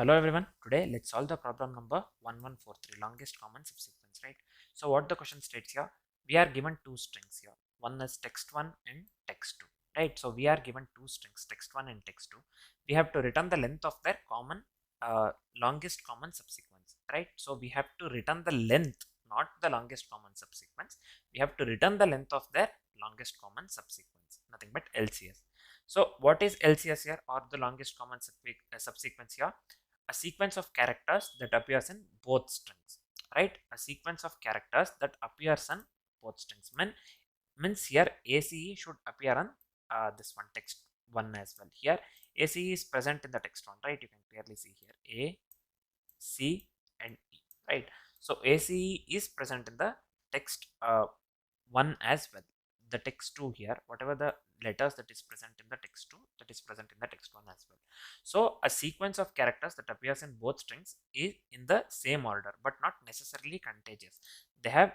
Hello everyone, today let's solve the problem number 1143, longest common subsequence, right? So what the question states here, we are given two strings here, one is text1 and text2, right? So we are given two strings, text1 and text2. We have to return the length of their common longest common subsequence, right? So we have to return the length, not the longest common subsequence. We have to return the length of their longest common subsequence, nothing but LCS. So what is LCS here, or the longest common subsequence here? A sequence of characters that appears in both strings, right? A sequence of characters that appears in both strings means here ACE should appear on this one, text one as well. Here ACE is present in the text one, right? You can clearly see here A, C and E, right? So ACE is present in the text one as well. The text 2 here, whatever the letters that is present in the text 2, that is present in the text 1 as well. So a sequence of characters that appears in both strings is in the same order but not necessarily contagious. They have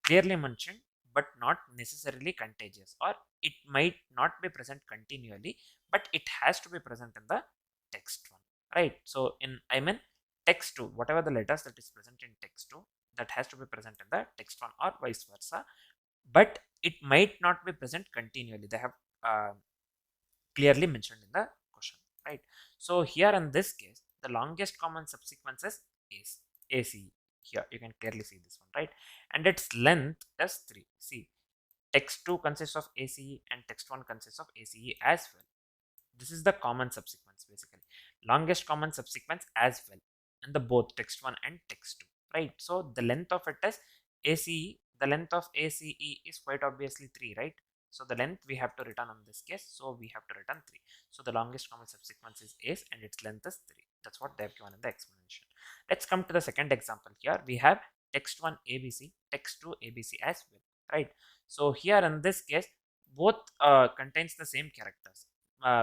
clearly mentioned but not necessarily contagious, or it might not be present continually but it has to be present in the text 1, right? So in text 2, whatever the letters that is present in text 2, that has to be present in the text 1 or vice versa, but it might not be present continually. They have clearly mentioned in the question, right? So here in this case, the longest common subsequence is ACE. Here you can clearly see this one, right? And its length is 3. See, text 2 consists of ACE and text 1 consists of ACE as well. This is the common subsequence basically. Longest common subsequence as well in the both text 1 and text 2, right? So the length of it is ACE. The length of ACE is quite obviously 3, right? So the length we have to return in this case, so we have to return 3. So the longest common subsequence is ACE and its length is 3. That's what they have given in the explanation. Let's come to the second example. Here we have text 1 ABC, text 2 ABC as well, right? So here in this case, both contains the same characters.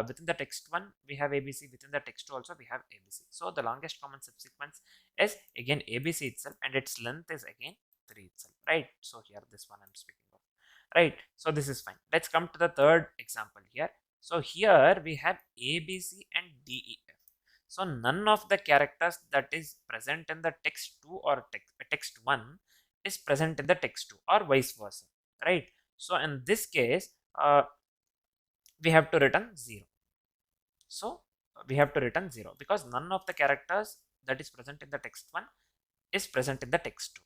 Within the text 1 we have ABC, within the text 2 also we have ABC. So the longest common subsequence is again ABC itself and its length is again 3 itself, right? So here this one I'm speaking of, right? So this is fine. Let's come to the third example here. So here we have ABC and DEF. So none of the characters that is present in the text 2 or text 1 is present in the text 2 or vice versa, right? So in this case we have to return 0. So we have to return 0 because none of the characters that is present in the text 1 is present in the text 2,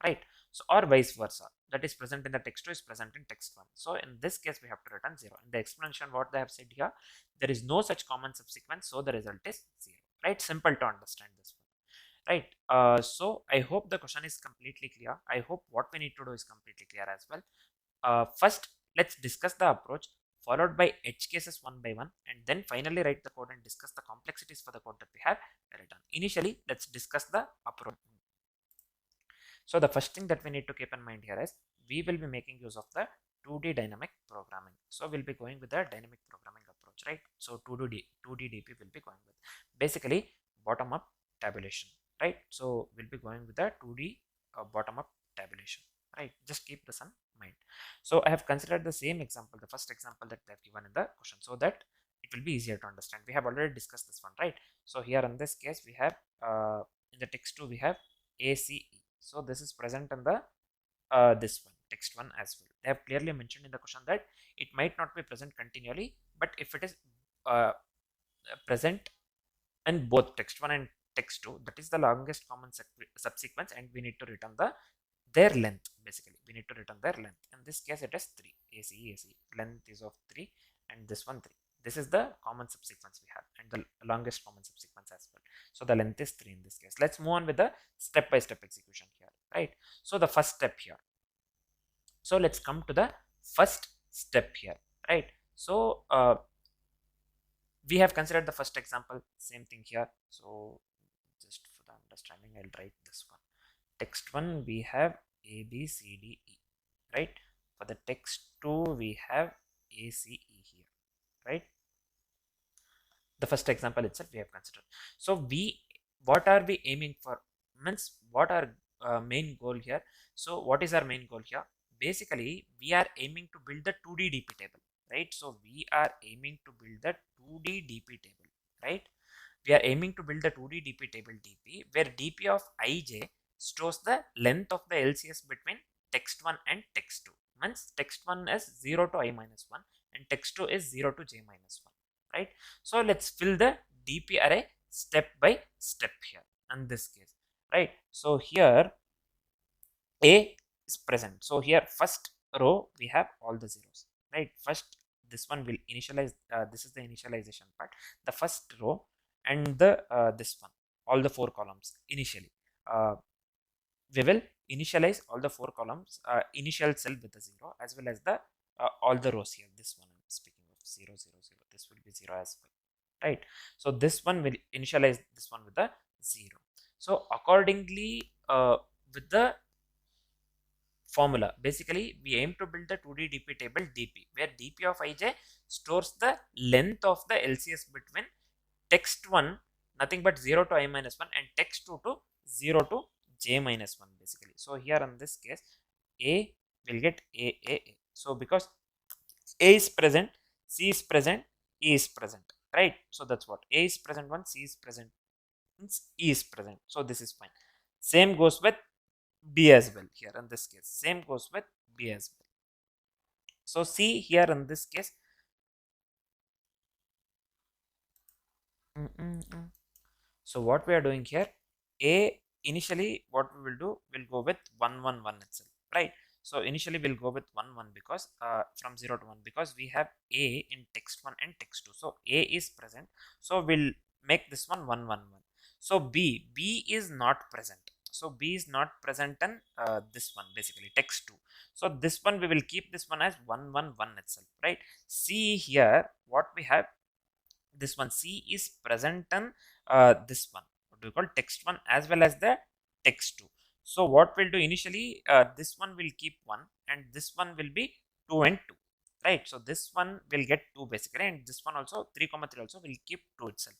right? So or vice versa, that is present in the text 2 is present in text 1. So in this case we have to return 0. In the explanation what they have said here, there is no such common subsequence, so the result is 0, right? Simple to understand this one, right? So I hope the question is completely clear. I hope what we need to do is completely clear as well. First let's discuss the approach, followed by edge cases one by one, and then finally write the code and discuss the complexities for the code that we have written. Initially let's discuss the approach. So the first thing that we need to keep in mind here is we will be making use of the 2D dynamic programming. So we'll be going with the dynamic programming approach, right? So 2D DP will be going with basically bottom up tabulation, right? So we'll be going with the 2D bottom up tabulation, right? Just keep this in mind. So I have considered the same example, the first example that they have given in the question, so that it will be easier to understand. We have already discussed this one, right? So here in this case we have in the text 2 we have ACE. So this is present in the this one, text 1 as well. They have clearly mentioned in the question that it might not be present continually, but if it is present in both text 1 and text 2, that is the longest common subsequence, and we need to return their length. Basically we need to return their length. In this case it is 3, ACE, length is of 3 and this one 3. This is the common subsequence we have and the longest common subsequence as well. So the length is 3 in this case. Let's move on with the step-by-step execution here, right? So the first step here. So let's come to the first step here, right? So we have considered the first example, same thing here. So just for the understanding, I'll write this one. Text 1 we have A, B, C, D, E, right? For the text 2 we have ACE here, right? The first example itself we have considered. So what are we aiming for, means what are main goal here? So what is our main goal here? Basically we are aiming to build the 2D DP table, right? So we are aiming to build the 2D DP table, right? we are aiming to build a 2D DP table DP where DP of ij stores the length of the LCS between text1 and text2. Means text1 is 0 to I minus 1 and text2 is 0 to j minus 1, right? So let's fill the DP array step by step here in this case, right? So here A is present. So here first row we have all the zeros, right? First this one will initialize, this is the initialization part, the first row and the this one, all the 4 columns initially. We will initialize all the 4 columns, initial cell with a 0 as well as the all the rows here. This one I'm speaking of 0 0 0, this will be 0 as well, right? So this one will initialize this one with a 0. So accordingly, with the formula, basically we aim to build the 2D DP table DP where DP of ij stores the length of the LCS between text1 nothing but 0 to I minus 1 and text2 to 0 to j minus 1 basically. So here in this case A will get A. So because A is present, C is present, E is present, right? So that's what A is present one, C is present, E is present. So this is fine. Same goes with B as well here in this case. Same goes with B as well. So see here in this case. So what we are doing here, A initially what we will do, we'll go with 1 1 1 itself, right? So initially we'll go with 1 1 because from 0 to 1 because we have A in text1 and text2. So A is present. So we'll make this one 1 1 1. So B is not present. So B is not present in this one basically text2. So this one we will keep this one as 1 1 1 itself, right? See here what we have, this one C is present in this one, what do we call text1 as well as the text2. So what we'll do initially, this one will keep 1 and this one will be 2 and 2, right? So this one will get 2 basically and this one also 3 comma 3 also will keep 2 itself,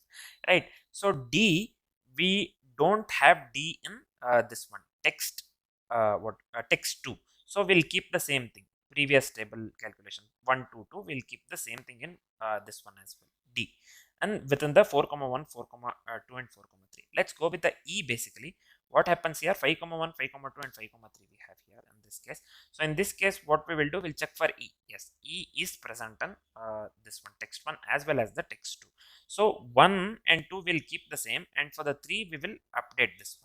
right? So D, we don't have D in this one text text2. So we'll keep the same thing, previous table calculation 1 2 2, we'll keep the same thing in this one as well, D, and within the 4 comma 1 4 comma 2 and 4 comma 3. Let's go with the E basically. What happens here, 5 comma 1 5 comma 2 and 5 comma 3 we have here in this case. So in this case what we will do, we'll check for E. Yes, E is present in this one text1 as well as the text2. So 1 and 2 will keep the same and for the 3 we will update this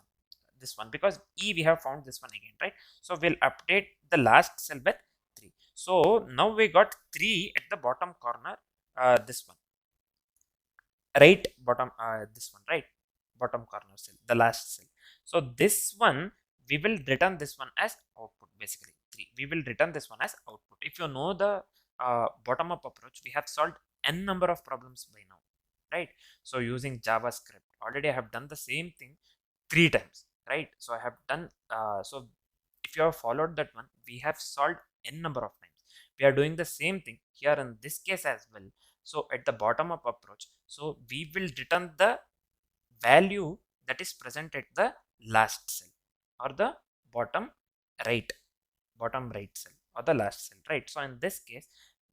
one because E we have found this one again, right? So we'll update the last cell with 3. So now we got 3 at the bottom corner, this one, right? Bottom, this one, right? Bottom corner cell, the last cell. So this one we will return this one as output basically 3. We will return this one as output. If you know the bottom up approach, we have solved n number of problems by now, right? So using JavaScript, already I have done the same thing 3 times, right? So I have done, so if you have followed that one, we have solved n number of times. We are doing the same thing here in this case as well. So at the bottom up approach, so we will return the value that is present at the last cell or the bottom right cell or the last cell, right? So in this case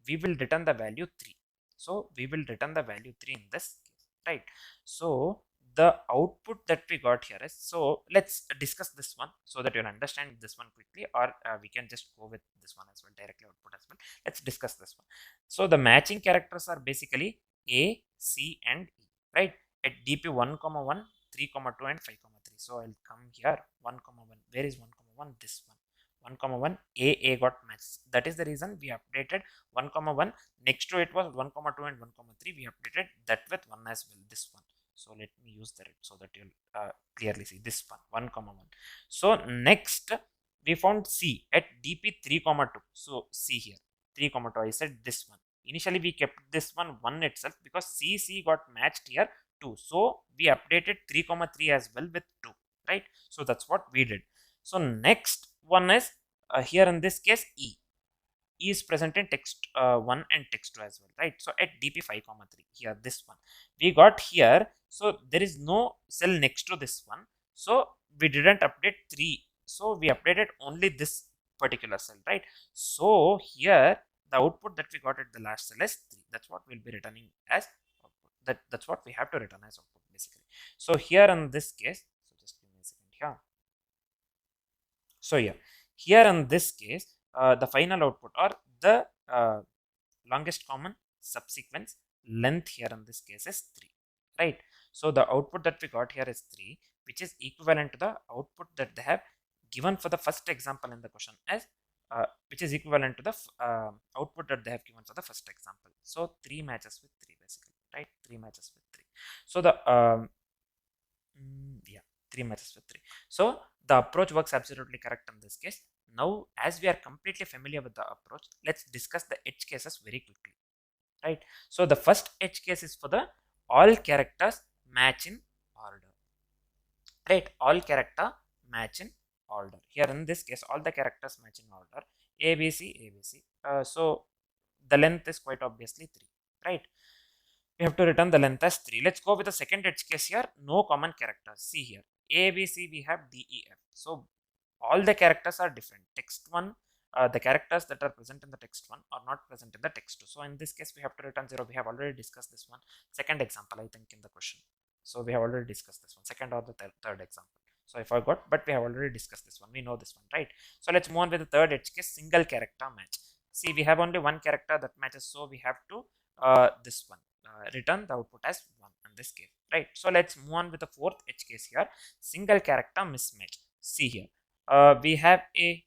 we will return the value 3. So we will return the value 3 in this case, right? So the output that we got here is, so let's discuss this one so that you'll understand this one quickly, or we can just go with this one as well, directly output as well. Let's discuss this one. So the matching characters are basically A, C and E, right? At DP 1 comma 1 3 comma 2 and 5 comma 3. So I'll come here 1 comma 1, where is 1 comma 1? This one, 1 comma 1 A got matched. That is the reason we updated 1 comma 1. Next to it was 1 comma 2 and 1 comma 3. We updated that with 1 as well, this one. So let me use that so that you'll clearly see this one, 1 comma 1. So next we found C at DP 3 comma 2. So C here 3 comma 2, I said this one. Initially we kept this one 1 itself because C got matched here 2. So we updated 3 comma 3 as well with 2, right? So that's what we did. So next one is here in this case E is present in text 1 and text 2 as well, right? So at DP 5 comma 3 here, this one we got here. So there is no cell next to this one, so we didn't update 3. So we updated only this particular cell, right? So here the output that we got at the last cell is 3. That's what we'll be returning as output. That's what we have to return as output basically. So here in this case, so just give me a second here. So yeah, here in this case, the final output or the longest common subsequence length here in this case is 3, right? So the output that we got here is 3, which is equivalent to the output that they have given for the first example in the question as which is equivalent to the output that they have given for the first example. So 3 matches with 3 basically, right? 3 matches with 3. So the yeah, 3 matches with 3. So the approach works absolutely correct in this case. Now, as we are completely familiar with the approach, let's discuss the edge cases very quickly, right? So the first edge case is for the all characters match in order, right? All character match in order. Here in this case, all the characters match in order. A, B, C, A, B, C. So the length is quite obviously 3, right? We have to return the length as 3. Let's go with the second edge case here. No common characters. See here. A, B, C, we have D, E, F. So all the characters are different. Text 1, the characters that are present in the text 1 are not present in the text 2. So in this case, we have to return 0. We have already discussed this one. Second example, I think, in the question. So we have already discussed this one. Second or the third example. So I forgot, but we have already discussed this one. We know this one, right? So let's move on with the third edge case, single character match. See, we have only one character that matches, so we have to this one. Return the output as 1 in this case, right? So let's move on with the fourth edge case here, single character mismatch. See here, we have A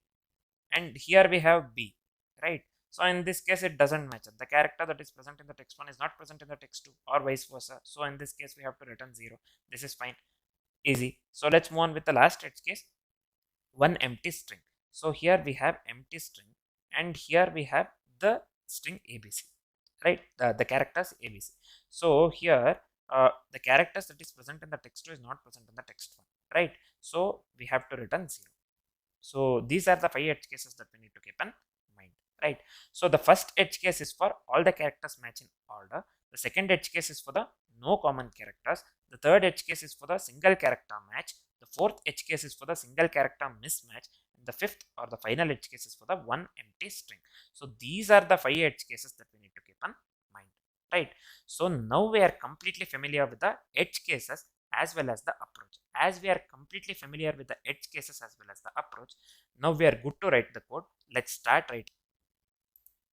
and here we have B, right? So in this case, it doesn't match. The character that is present in the text 1 is not present in the text 2 or vice versa. So in this case, we have to return 0. This is fine, easy. So let's move on with the last edge case, one empty string. So here we have empty string and here we have the string ABC, right? The characters ABC. So here the characters that is present in the text 2 is not present in the text 1, right? So we have to return 0. So these are the 5 edge cases that we need to keep in mind, right? So the first edge case is for all the characters match in order. The second edge case is for the no common characters. The third edge case is for the single character match. The fourth edge case is for the single character mismatch. And the fifth or the final edge case is for the one empty string. So these are the 5 edge cases that we need to keep in mind, right? So now we are completely familiar with the edge cases as well as the approach. As we are completely familiar with the edge cases as well as the approach, now we are good to write the code. Let's start writing.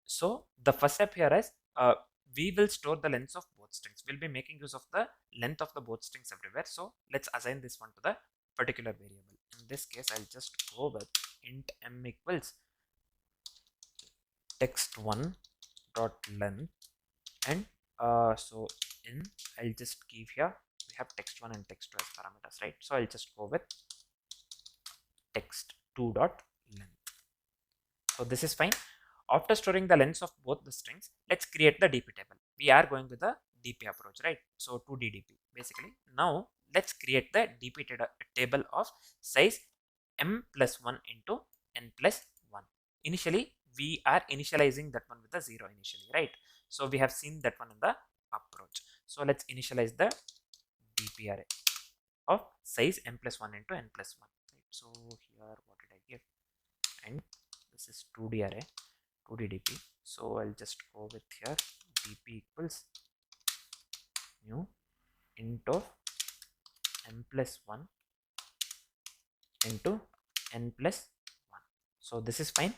So the first step here is we will store the lengths of both strings. We'll be making use of the length of the both strings everywhere. So let's assign this one to the particular variable. In this case, I'll just go with int m equals text1 dot length, and so in I'll just give here we have text1 and text2 as parameters, right? So I'll just go with text2 dot length. So this is fine. After storing the lengths of both the strings, let's create the DP table. We are going with the DP approach, right? So 2DDP basically. Now let's create the DP table of size m plus 1 into n plus 1. Initially, we are initializing that one with a 0 initially, right? So we have seen that one in the approach. So let's initialize the DP array of size m plus 1 into n plus 1. Right? So here, what did I give? And this is 2D array, 2DDP. So I'll just go with here DP equals new int of m plus 1 into n plus 1. So this is fine.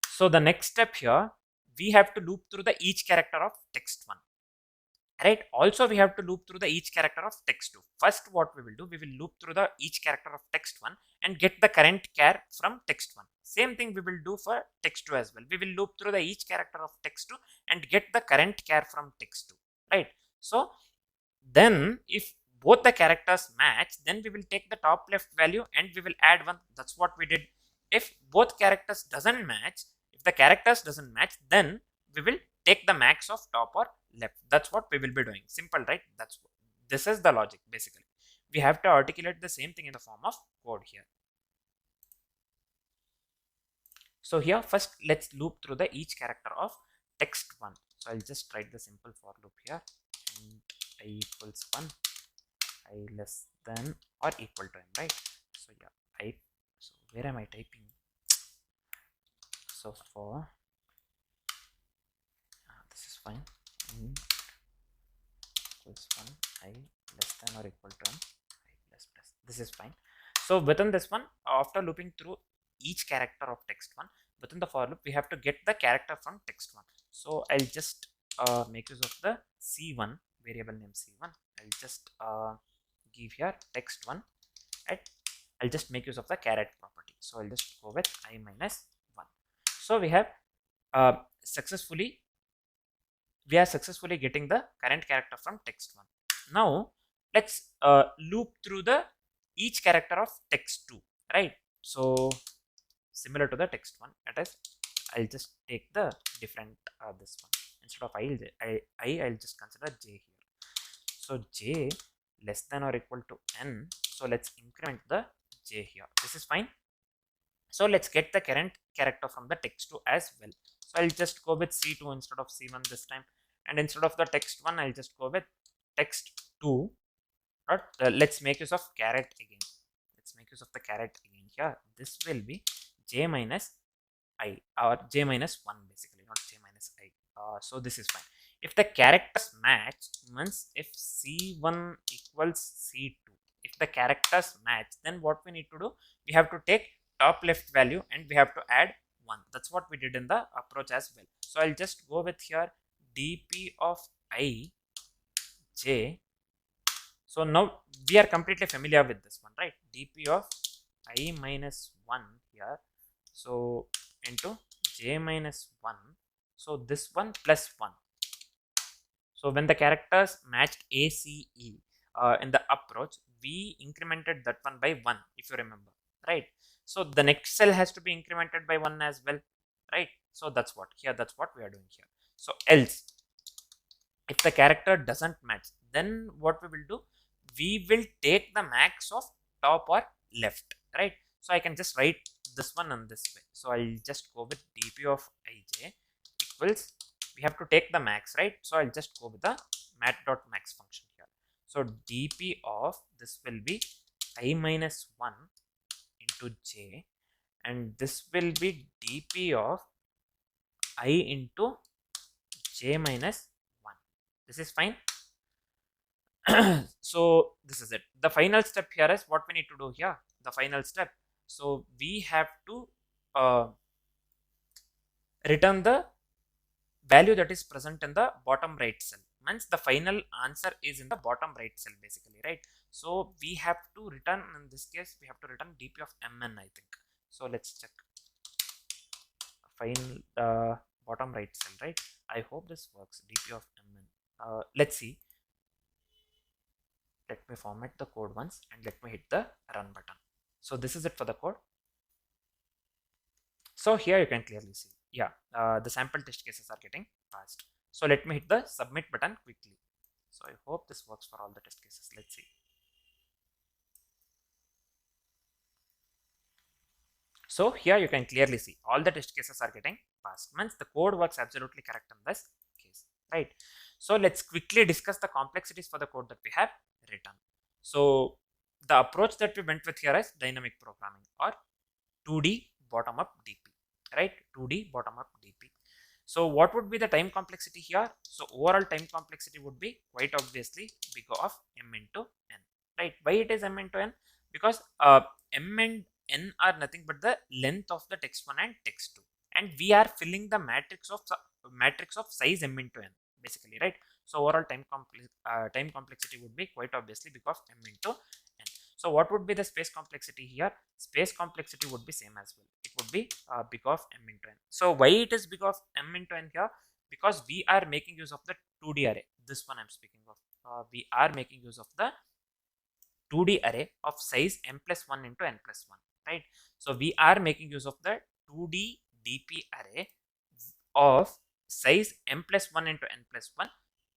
So the next step here, we have to loop through the each character of text1, right? Also, we have to loop through the each character of text2. First, what we will do, we will loop through the each character of text1 and get the current char from text1. Same thing we will do for text2 as well. We will loop through the each character of text2 and get the current char from text2, right? So then if both the characters match, then we will take the top left value and we will add 1. That's what we did. If both characters doesn't match, if the characters doesn't match, then we will take the max of top or left. That's what we will be doing. Simple, right? This is the logic basically. We have to articulate the same thing in the form of code here. So here first let's loop through the each character of text1. So I'll just write the simple for loop here. And I equals 1, I less than or equal to m, right? So yeah, so where am I typing? So for this is fine. Equals 1, I less than or equal to n I plus plus. This is fine. So within this one, after looping through each character of text1, within the for loop we have to get the character from text1. So I'll just make use of the c1 variable name c1. I'll just give here text1 at, I'll just make use of the caret property. So I'll just go with I minus 1. So we have successfully getting the current character from text1. Now let's loop through the each character of text2, right? So similar to the text1, that is, I'll just take the different this one. Instead of I'll just consider j here. So j less than or equal to n. So let's increment the j here. This is fine. So let's get the current character from the text2 as well. So I'll just go with c2 instead of c1 this time, and instead of the text1 I'll just go with text2. But let's make use of caret again. Let's make use of the caret again here. This will be j minus I, or j minus 1 basically, not j minus I. So this is fine. If the characters match, means if c1 equals c2, if the characters match, then what we need to do, we have to take top left value and we have to add 1. That's what we did in the approach as well. So I'll just go with here dp of I j. So now we are completely familiar with this one, right? dp of I minus 1 here. So into j minus 1. So this one plus 1. So when the characters matched A, C, E in the approach, we incremented that one by 1, if you remember, right? So the next cell has to be incremented by 1 as well, right? So that's what we are doing here. So else, if the character doesn't match, then what we will do, we will take the max of top or left, right? So I can just write this one in this way. So I'll just go with dp of ij equals, we have to take the max, right? So I'll just go with the mat.max function here. So dp of this will be I minus 1 into j, and this will be dp of I into j minus 1. This is fine. So this is it. The final step here is what we need to do here. The final step. So we have to return the value that is present in the bottom right cell. Means the final answer is in the bottom right cell basically, right? So we have to return, in this case we have to return dp of mn, I think. So let's check. Final bottom right cell, right? I hope this works. dp of mn. Let's see. Let me format the code once and let me hit the run button. So this is it for the code. So here you can clearly see, yeah, the sample test cases are getting passed. So let me hit the submit button quickly. So I hope this works for all the test cases. Let's see. So here you can clearly see all the test cases are getting passed. Means the code works absolutely correct in this case, right? So let's quickly discuss the complexities for the code that we have written. So the approach that we went with here is dynamic programming, or 2D bottom-up DP, right? 2D bottom-up DP. So what would be the time complexity here? So overall time complexity would be quite obviously big of m into n, right? Why it is m into n? Because m and n are nothing but the length of the text1 and text2, and we are filling the matrix of size m into n basically, right? So overall time complexity would be quite obviously big of m into n. So what would be the space complexity here? Space complexity would be same as well. It would be big of m into n. So why it is big of m into n here? Because we are making use of the 2D array. This one I'm speaking of. We are making use of the 2D array of size m plus 1 into n plus 1, right? So we are making use of the 2D DP array of size m plus 1 into n plus 1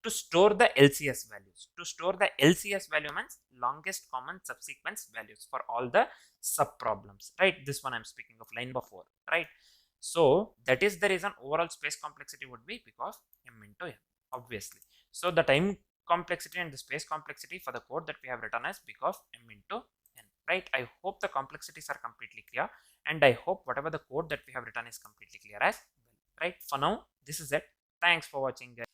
to store the LCS values. To store the LCS value means longest common subsequence values for all the sub problems, right? This one I'm speaking of, line number 4, right? So that is the reason overall space complexity would be because m into n, obviously. So the time complexity and the space complexity for the code that we have written as because m into n, right? I hope the complexities are completely clear, and I hope whatever the code that we have written is completely clear as well, right? For now, this is it. Thanks for watching, guys.